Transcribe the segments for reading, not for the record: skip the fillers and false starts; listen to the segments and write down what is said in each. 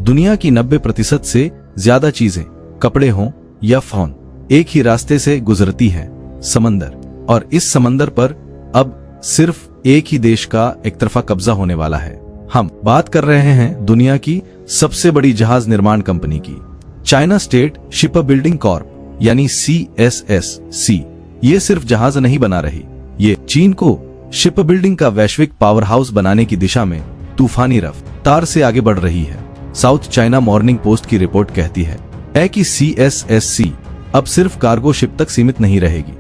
दुनिया की 90% से ज्यादा चीजें, कपड़े हों या फोन, एक ही रास्ते से गुजरती हैं, समंदर। और इस समंदर पर अब सिर्फ एक ही देश का एक तरफा कब्जा होने वाला है। हम बात कर रहे हैं दुनिया की सबसे बड़ी जहाज निर्माण कंपनी की, China state ship building Corp यानी CSSC। ये सिर्फ जहाज नहीं बना रही, ये चीन को शिप बिल्डिंग का वैश्विक पावर हाउस बनाने की दिशा में तूफानी रफ्तार से आगे बढ़ रही है। साउथ चाइना मॉर्निंग पोस्ट की रिपोर्ट कहती है कि CSSC अब सिर्फ कार्गो शिप तक सीमित नहीं रहेगी।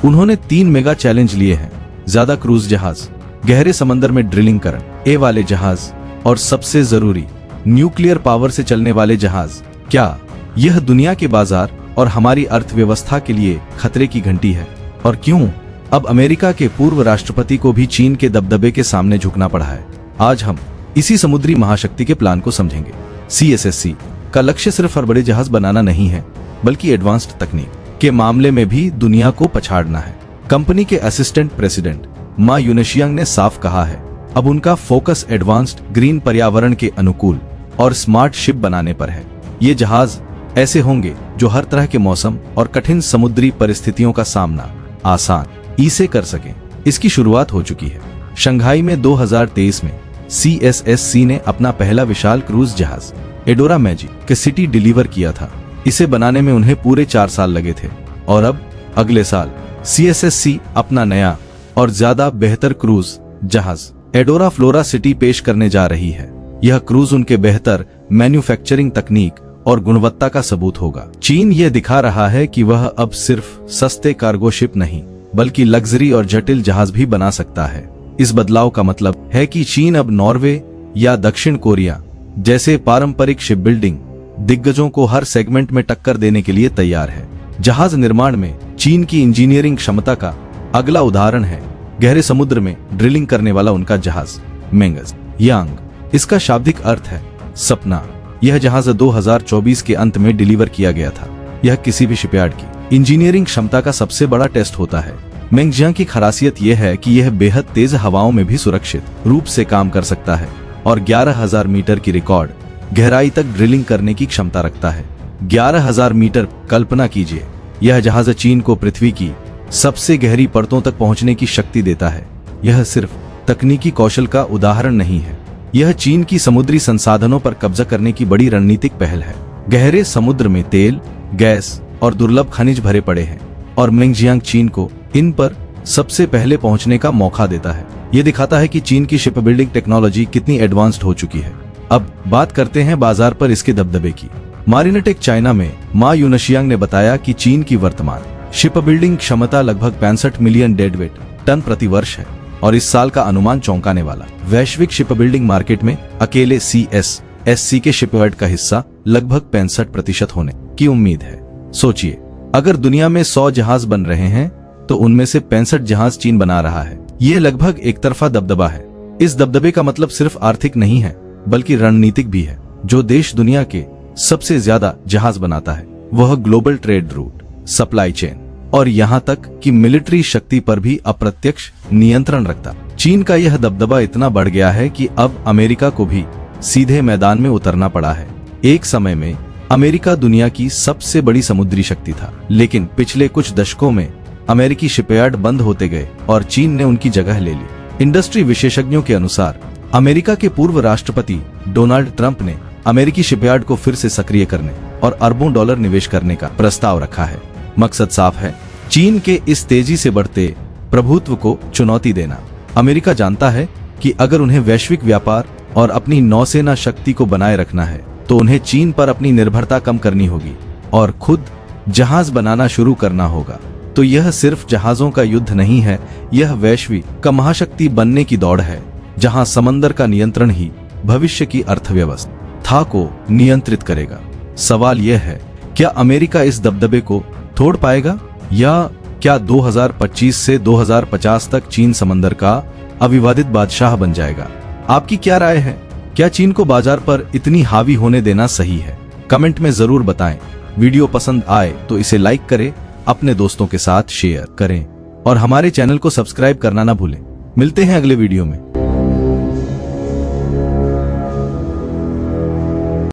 उन्होंने 3 मेगा चैलेंज लिए हैं, ज्यादा क्रूज जहाज, गहरे समंदर में ड्रिलिंग करने ए वाले जहाज और सबसे जरूरी न्यूक्लियर पावर से चलने वाले जहाज। क्या यह दुनिया के बाजार और हमारी अर्थव्यवस्था के लिए खतरे की घंटी है? और क्यों अब अमेरिका के पूर्व राष्ट्रपति को भी चीन के दबदबे के सामने झुकना पड़ा है? आज हम इसी समुद्री महाशक्ति के प्लान को समझेंगे। CSSC का लक्ष्य सिर्फ और बड़े जहाज बनाना नहीं है, बल्कि एडवांस्ड तकनीक के मामले में भी दुनिया को पछाड़ना है। कंपनी के असिस्टेंट प्रेसिडेंट मा यूनशियांग ने साफ कहा है, अब उनका फोकस एडवांस्ड ग्रीन पर्यावरण के अनुकूल और स्मार्ट शिप बनाने पर है। ये जहाज ऐसे होंगे जो हर तरह के मौसम और कठिन समुद्री परिस्थितियों का सामना आसान से कर सकें। इसकी शुरुआत हो चुकी है। शंघाई में 2023 में CSSC ने अपना पहला विशाल क्रूज जहाज एडोरा मैजिक के सिटी डिलीवर किया था। इसे बनाने में उन्हें पूरे 4 साल लगे थे और अब अगले साल CSSC अपना नया और ज्यादा बेहतर क्रूज जहाज एडोरा फ्लोरा सिटी पेश करने जा रही है। यह क्रूज उनके बेहतर मैन्युफैक्चरिंग तकनीक और गुणवत्ता का सबूत होगा। चीन यह दिखा रहा है कि वह अब सिर्फ सस्ते कार्गो शिप नहीं, बल्कि लग्जरी और जटिल जहाज भी बना सकता है। इस बदलाव का मतलब है कि चीन अब नॉर्वे या दक्षिण कोरिया जैसे पारंपरिक शिप बिल्डिंग दिग्गजों को हर सेगमेंट में टक्कर देने के लिए तैयार है। जहाज निर्माण में चीन की इंजीनियरिंग क्षमता का अगला उदाहरण है गहरे समुद्र में ड्रिलिंग करने वाला उनका जहाज मेंगस यांग। इसका शाब्दिक अर्थ है सपना। यह जहाज 2024 के अंत में डिलीवर किया गया था। यह किसी भी शिपयार्ड की इंजीनियरिंग क्षमता का सबसे बड़ा टेस्ट होता है। मेंगजियांग की खासियत यह है कि यह बेहद तेज हवाओं में भी सुरक्षित रूप से काम कर सकता है और 11,000 मीटर की रिकॉर्ड गहराई तक ड्रिलिंग करने की क्षमता रखता है। 11,000 मीटर, कल्पना कीजिए। यह जहाज चीन को पृथ्वी की सबसे गहरी परतों तक पहुंचने की शक्ति देता है। यह सिर्फ तकनीकी कौशल का उदाहरण नहीं है, यह चीन की समुद्री संसाधनों पर कब्जा करने की बड़ी रणनीतिक पहल है। गहरे समुद्र में तेल, गैस और दुर्लभ खनिज भरे पड़े हैं और मेंगजियांग चीन को इन पर सबसे पहले पहुंचने का मौका देता है। ये दिखाता है कि चीन की शिप बिल्डिंग टेक्नोलॉजी कितनी एडवांस्ड हो चुकी है। अब बात करते हैं बाजार पर इसके दबदबे की। मारिनेटेक चाइना में मा यूनशियांग ने बताया कि चीन की वर्तमान शिप बिल्डिंग क्षमता लगभग 65 मिलियन डेडवेट टन प्रति वर्ष है और इस साल का अनुमान चौंकाने वाला। वैश्विक शिप बिल्डिंग मार्केट में अकेले CSSC के शिपयार्ड का हिस्सा लगभग 65% होने की उम्मीद है। सोचिए, अगर दुनिया में 100 जहाज बन रहे हैं तो उनमें से 65 जहाज चीन बना रहा है। ये लगभग एक तरफा दबदबा है। इस दबदबे का मतलब सिर्फ आर्थिक नहीं है, बल्कि रणनीतिक भी है। जो देश दुनिया के सबसे ज्यादा जहाज बनाता है वह global trade route, supply chain और यहाँ तक कि मिलिट्री शक्ति पर भी अप्रत्यक्ष नियंत्रण रखता। चीन का यह दबदबा इतना बढ़ गया है कि अब अमेरिका को भी सीधे मैदान में उतरना पड़ा है। एक समय में अमेरिका दुनिया की सबसे बड़ी समुद्री शक्ति था, लेकिन पिछले कुछ दशकों में अमेरिकी शिपयार्ड बंद होते गए और चीन ने उनकी जगह ले ली। इंडस्ट्री विशेषज्ञों के अनुसार अमेरिका के पूर्व राष्ट्रपति डोनाल्ड ट्रंप ने अमेरिकी शिपयार्ड को फिर से सक्रिय करने और अरबों डॉलर निवेश करने का प्रस्ताव रखा है। मकसद साफ है, चीन के इस तेजी से बढ़ते प्रभुत्व को चुनौती देना। अमेरिका जानता है कि अगर उन्हें वैश्विक व्यापार और अपनी नौसेना शक्ति को बनाए रखना है तो उन्हें चीन पर अपनी निर्भरता कम करनी होगी और खुद जहाज बनाना शुरू करना होगा। तो यह सिर्फ जहाजों का युद्ध नहीं है, यह वैश्विक महाशक्ति बनने की दौड़ है, जहां समंदर का नियंत्रण ही भविष्य की अर्थव्यवस्था को नियंत्रित करेगा। सवाल यह है, क्या अमेरिका इस दबदबे को तोड़ पाएगा या क्या 2025 से 2050 तक चीन समंदर का अविवादित बादशाह बन जाएगा? आपकी क्या राय है? क्या चीन को बाजार पर इतनी हावी होने देना सही है? कमेंट में जरूर बताएं। वीडियो पसंद आए तो इसे लाइक करें, अपने दोस्तों के साथ शेयर करें और हमारे चैनल को सब्सक्राइब करना ना भूलें। मिलते हैं अगले वीडियो में।